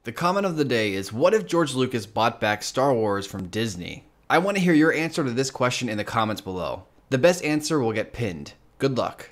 The comment of the day is, what if George Lucas bought back Star Wars from Disney? I want to hear your answer to this question in the comments below. The best answer will get pinned. Good luck.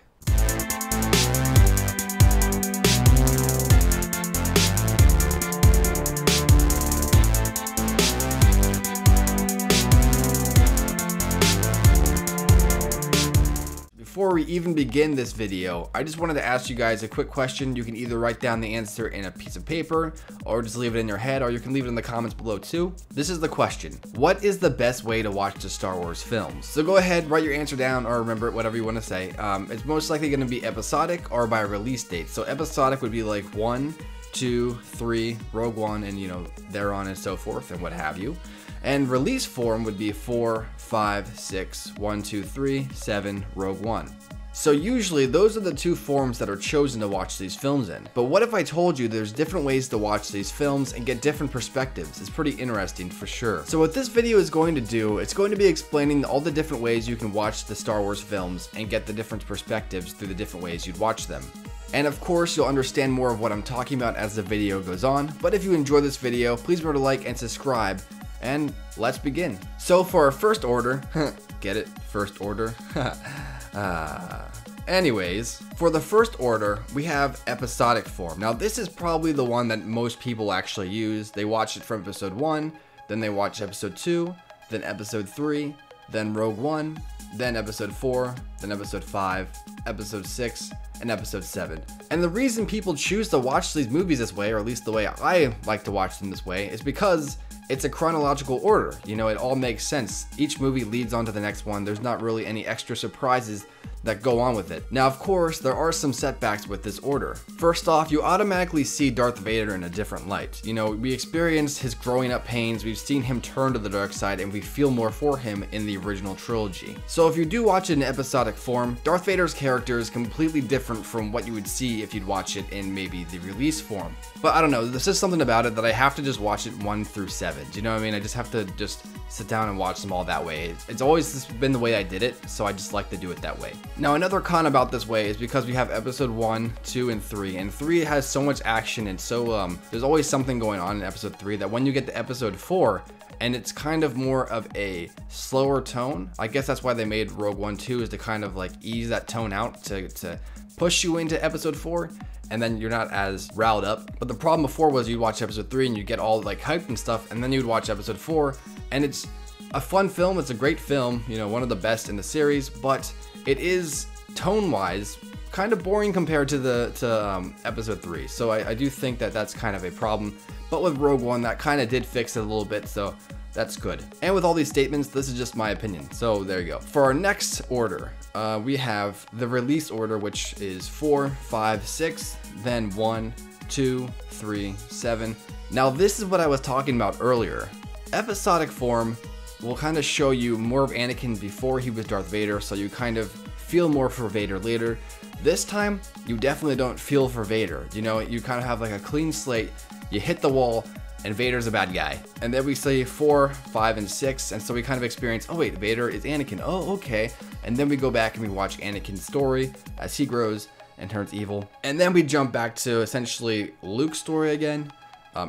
Before we even begin this video, I just wanted to ask you guys a quick question. You can either write down the answer in a piece of paper or just leave it in your head, or you can leave it in the comments below too. This is the question. What is the best way to watch the Star Wars films? So go ahead, write your answer down, or remember it, whatever you want to say. It's most likely going to be episodic or by release date. So episodic would be like 1, 2, 3, Rogue One, and thereon and so forth and what have you. And release form would be 4, 5, 6, 1, 2, 3, 7, Rogue One. So usually those are the two forms that are chosen to watch these films in. But what if I told you there's different ways to watch these films and get different perspectives? It's pretty interesting for sure. So what this video is going to do, it's going to be explaining all the different ways you can watch the Star Wars films and get the different perspectives through the different ways you'd watch them. And of course, you'll understand more of what I'm talking about as the video goes on. But if you enjoy this video, please remember to like and subscribe. And let's begin. So for our first order, get it? First order? Anyways, for the first order, we have episodic form. Now this is probably the one that most people actually use. They watch it from episode 1, then they watch episode 2, then episode 3, then Rogue One, then episode 4, then episode 5, episode 6, and episode 7. And the reason people choose to watch these movies this way, or at least the way I like to watch them this way, is because it's a chronological order. It all makes sense. Each movie leads on to the next one. There's not really any extra surprises that go on with it. Now, of course, there are some setbacks with this order. First off, you automatically see Darth Vader in a different light. We experienced his growing up pains, we've seen him turn to the dark side, and we feel more for him in the original trilogy. So if you do watch it in episodic form, Darth Vader's character is completely different from what you would see if you'd watch it in maybe the release form. But I don't know, there's just something about it that I have to just watch it 1 through 7. Do you know what I mean? I just have to just sit down and watch them all that way. It's always been the way I did it, so I just like to do it that way. Now, another con about this way is because we have episode 1, 2, and 3, and 3 has so much action, and so there's always something going on in episode 3 that when you get to episode 4, and it's kind of more of a slower tone. I guess that's why they made Rogue One 2, is to kind of like ease that tone out to push you into episode 4, and then you're not as riled up. But the problem before was you'd watch episode 3 and you'd get all like hyped and stuff, and then you'd watch episode 4, and it's a fun film, it's a great film, one of the best in the series, but it is tone-wise kind of boring compared to episode 3. So I do think that that's kind of a problem. But with Rogue One, that kind of did fix it a little bit, so that's good. And with all these statements, this is just my opinion. So there you go. For our next order, we have the release order, which is 4, 5, 6, then 1, 2, 3, 7. Now this is what I was talking about earlier. Episodic form will kind of show you more of Anakin before he was Darth Vader, so you kind of feel more for Vader later. This time, you definitely don't feel for Vader. You kind of have like a clean slate, you hit the wall, and Vader's a bad guy. And then we say 4, 5, and 6, and so we kind of experience, oh wait, Vader is Anakin, oh okay. And then we go back and we watch Anakin's story as he grows and turns evil. And then we jump back to essentially Luke's story again,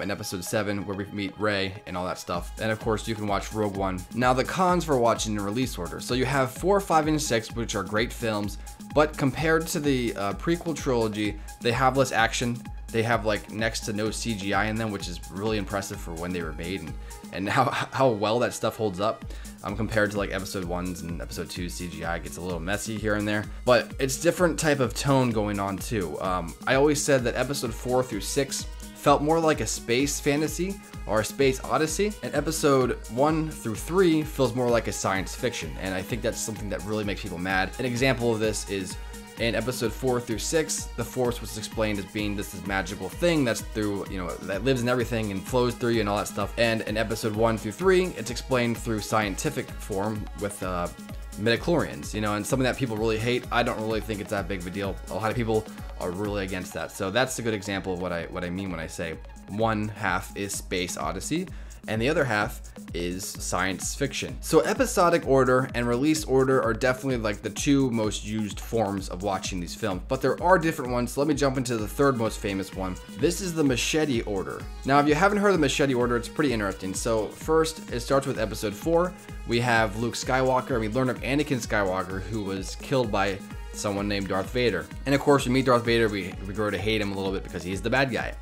in episode 7, where we meet Rey and all that stuff. And of course, you can watch Rogue One. Now the cons for watching in release order. So you have 4, 5, and 6, which are great films, but compared to the prequel trilogy, they have less action. They have like next to no CGI in them, which is really impressive for when they were made, and how well that stuff holds up. Compared to like episode 1's and episode 2's CGI gets a little messy here and there, but it's different type of tone going on too. I always said that episode 4 through 6 felt more like a space fantasy or a space odyssey, and episode 1 through 3 feels more like a science fiction, and I think that's something that really makes people mad. An example of this is in episode 4 through 6, the Force was explained as being this magical thing that's through, that lives in everything and flows through you and all that stuff. And in episode 1 through 3, it's explained through scientific form with midichlorians, and something that people really hate. I don't really think it's that big of a deal. A lot of people are really against that. So that's a good example of what I mean when I say one half is space odyssey and the other half is science fiction. So episodic order and release order are definitely like the two most used forms of watching these films, but there are different ones. So let me jump into the third most famous one. This is the Machete Order. Now, if you haven't heard of the Machete Order, it's pretty interesting. So first, it starts with episode 4. We have Luke Skywalker, and we learn of Anakin Skywalker, who was killed by someone named Darth Vader. And of course, we meet Darth Vader, we grow to hate him a little bit because he's the bad guy.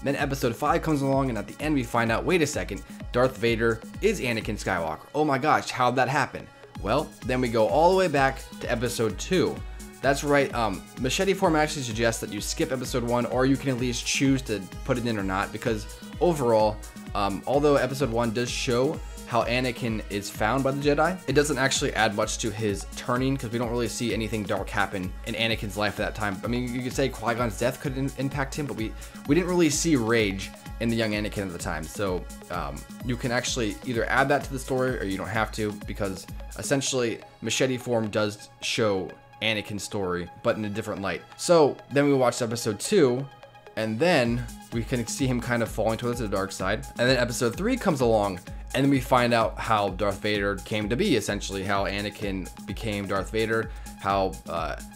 Then episode 5 comes along, and at the end we find out, wait a second, Darth Vader is Anakin Skywalker. Oh my gosh, how'd that happen? Well, then we go all the way back to episode 2. That's right, Machete form actually suggests that you skip episode 1, or you can at least choose to put it in or not, because overall, although episode 1 does show how Anakin is found by the Jedi, it doesn't actually add much to his turning, because we don't really see anything dark happen in Anakin's life at that time. I mean, you could say Qui-Gon's death could impact him, but we didn't really see rage in the young Anakin at the time. So you can actually either add that to the story, or you don't have to, because essentially Machete form does show Anakin's story, but in a different light. So then we watched episode 2, and then we can see him kind of falling towards the dark side. And then episode 3 comes along, and then we find out how Darth Vader came to be, essentially, how Anakin became Darth Vader, how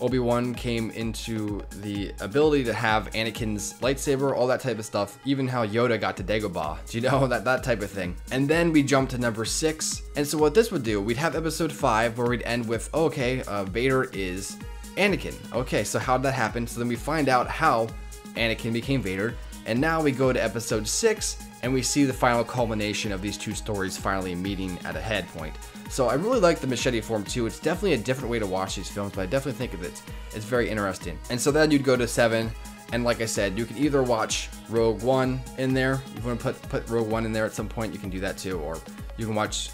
Obi-Wan came into the ability to have Anakin's lightsaber, all that type of stuff, even how Yoda got to Dagobah, do you know, that type of thing. And then we jump to number 6, and so what this would do, we'd have episode 5 where we'd end with, okay, Vader is Anakin. Okay, so how'd that happen? So then we find out how Anakin became Vader, and now we go to episode 6, and we see the final culmination of these two stories finally meeting at a head point. So I really like the Machete form too. It's definitely a different way to watch these films, but I definitely think of it. It's very interesting. And so then you'd go to 7, and like I said, you can either watch Rogue One in there. If you want to put Rogue One in there at some point, you can do that too, or you can watch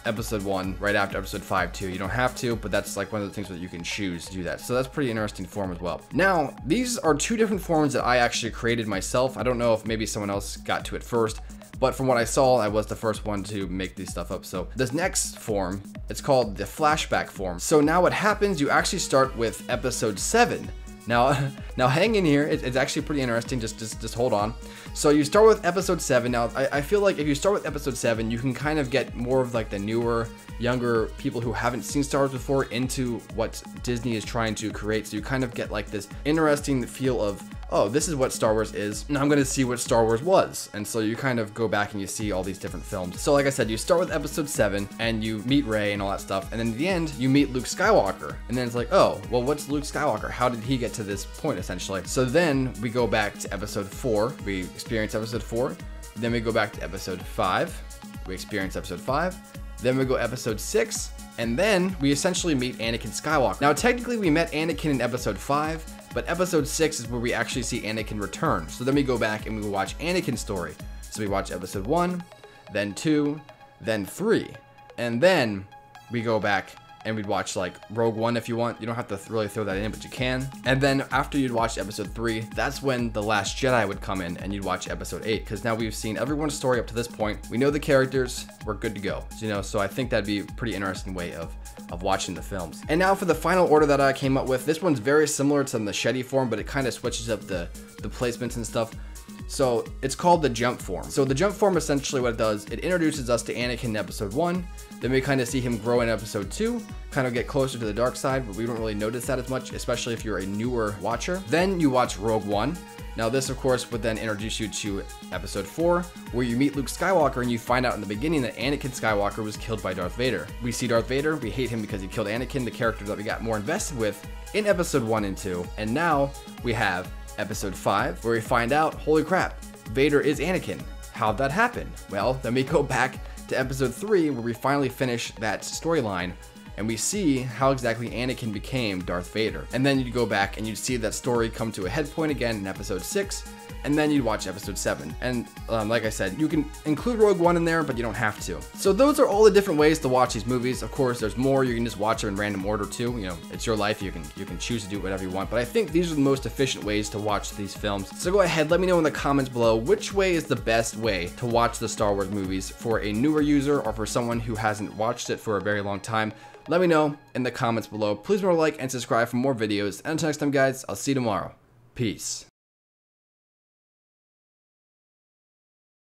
episode 1 right after episode 5 too. You don't have to, but that's like one of the things that you can choose to do that. So that's pretty interesting form as well. Now, these are two different forms that I actually created myself. I don't know if maybe someone else got to it first, but from what I saw, I was the first one to make these stuff up. So this next form, it's called the flashback form. So now what happens, you actually start with episode 7. Now hang in here. It's actually pretty interesting. Just hold on. So you start with episode 7. Now, I feel like if you start with episode 7, you can kind of get more of like the newer, younger people who haven't seen Star Wars before into what Disney is trying to create. So you kind of get like this interesting feel of, oh, this is what Star Wars is. Now I'm going to see what Star Wars was. And so you kind of go back and you see all these different films. So like I said, you start with episode 7 and you meet Rey and all that stuff. And then at the end, you meet Luke Skywalker. And then it's like, oh, well, what's Luke Skywalker? How did he get to this point, essentially? So then we go back to episode 4. We experience episode 4. Then we go back to episode 5. We experience episode 5. Then we go episode 6. And then we essentially meet Anakin Skywalker. Now, technically, we met Anakin in episode 5. But episode 6 is where we actually see Anakin return. So then we go back and we watch Anakin's story. So we watch episode 1, then 2, then 3. And then we go back and we'd watch like Rogue One if you want. You don't have to really throw that in, but you can. And then after you'd watch episode 3, that's when The Last Jedi would come in and you'd watch episode 8. Because now we've seen everyone's story up to this point. We know the characters, we're good to go. You know, so I think that'd be a pretty interesting way of watching the films. And now for the final order that I came up with. This one's very similar to the Machete form, but it kind of switches up the placements and stuff. So it's called the jump form. So the jump form, essentially what it does, it introduces us to Anakin in episode 1. Then we kind of see him grow in episode 2, kind of get closer to the dark side, but we don't really notice that as much, especially if you're a newer watcher. Then you watch Rogue One. Now this, of course, would then introduce you to episode 4, where you meet Luke Skywalker and you find out in the beginning that Anakin Skywalker was killed by Darth Vader. We see Darth Vader, we hate him because he killed Anakin, the character that we got more invested with in episode 1 and 2. And now we have episode 5, where we find out, holy crap, Vader is Anakin. How'd that happen? Well, then we go back to episode 3, where we finally finish that storyline and we see how exactly Anakin became Darth Vader. And then you'd go back and you'd see that story come to a head point again in episode 6, and then you'd watch episode 7. And like I said, you can include Rogue One in there, but you don't have to. So those are all the different ways to watch these movies. Of course, there's more. You can just watch them in random order too. You know, it's your life. You can choose to do whatever you want. But I think these are the most efficient ways to watch these films. So go ahead, let me know in the comments below which way is the best way to watch the Star Wars movies for a newer user or for someone who hasn't watched it for a very long time. Let me know in the comments below. Please remember to like and subscribe for more videos. And until next time, guys, I'll see you tomorrow. Peace.